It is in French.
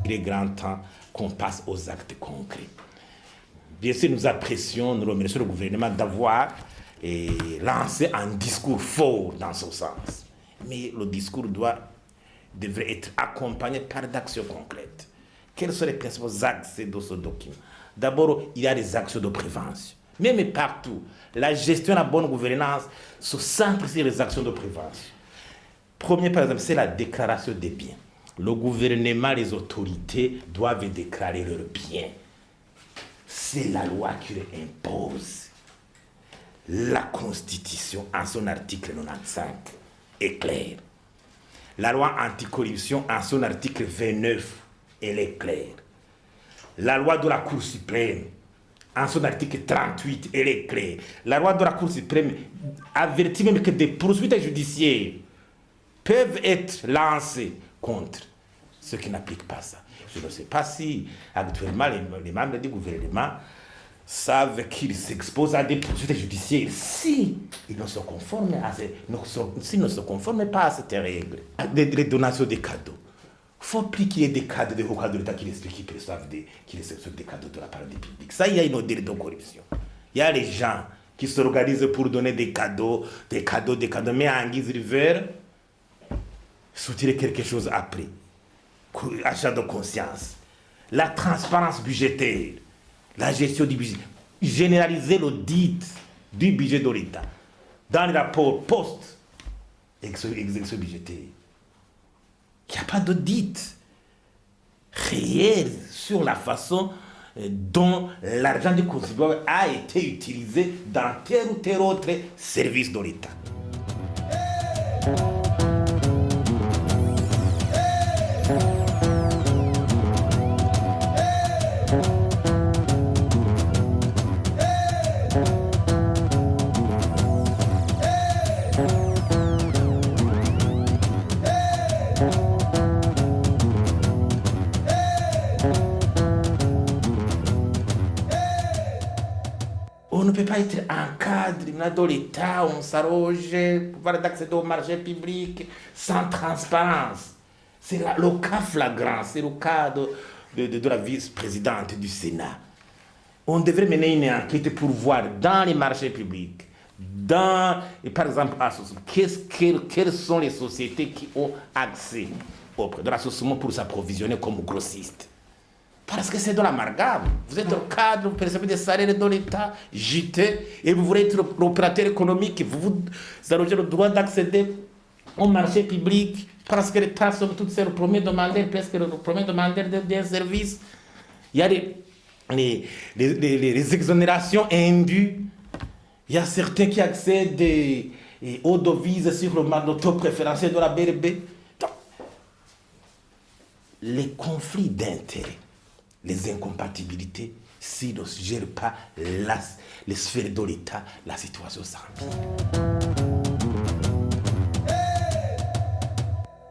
Il est grand temps qu'on passe aux actes concrets. Bien sûr, nous apprécions, nous remercions le gouvernement d'avoir lancé un discours fort dans ce sens. Mais le discours devrait être accompagné par d'actions concrètes. Quels sont les principaux axes de ce document? D'abord, il y a des actions de prévention. Même partout, la gestion de la bonne gouvernance se centre sur les actions de prévention. Premier, par exemple, c'est la déclaration des biens. Le gouvernement, les autorités doivent déclarer leurs biens. C'est la loi qui les impose. La Constitution, en son article 95, est claire. La loi anticorruption, en son article 29, elle est claire. La loi de la Cour suprême, en son article 38, elle est claire. La loi de la Cour suprême avertit même que des poursuites judiciaires peuvent être lancées contre ceux qui n'appliquent pas ça. Je ne sais pas si actuellement les membres du gouvernement savent qu'ils s'exposent à des poursuites judiciaires si ils ne se conforment pas à cette règle. Les donations des cadeaux. Il faut plus qu'il y ait des cadres de hauts cadres de l'État qui reçoivent des cadeaux de la part des publics. Ça, il y a une délit de corruption. Il y a les gens qui s'organisent pour donner des cadeaux, mais en guise de verre, soutirer quelque chose après. Achat de conscience. La transparence budgétaire. La gestion du budget. Généraliser l'audit du budget de l'État. Dans les rapports post-exercice budgétaire. Il n'y a pas d'audit réel sur la façon dont l'argent du contribuable a été utilisé dans tel ou tel autre service de l'État. On ne peut pas être un cadre de l'État, on s'arroge, pouvoir d'accéder au marché public sans transparence. C'est le cas flagrant, c'est le cas de la vice-présidente du Sénat. On devrait mener une enquête pour voir dans les marchés publics, par exemple, quelles sont les sociétés qui ont accès auprès de l'association pour s'approvisionner comme grossiste. Parce que c'est de l'amalgame. Vous êtes le cadre, vous percevez des salaires de l'État, JT, et vous voulez être l'opérateur économique, vous avez le droit d'accéder au marché public, parce que l'État, somme toute, c'est le premier demandeur, presque le premier demandeur d'un service. Il y a les exonérations indues. Il y a certains qui accèdent aux devises sur le mandato préférentiel de la BRB. Donc, les conflits d'intérêts, les incompatibilités, s'ils ne gèrent pas les sphères de l'État, la situation s'empire.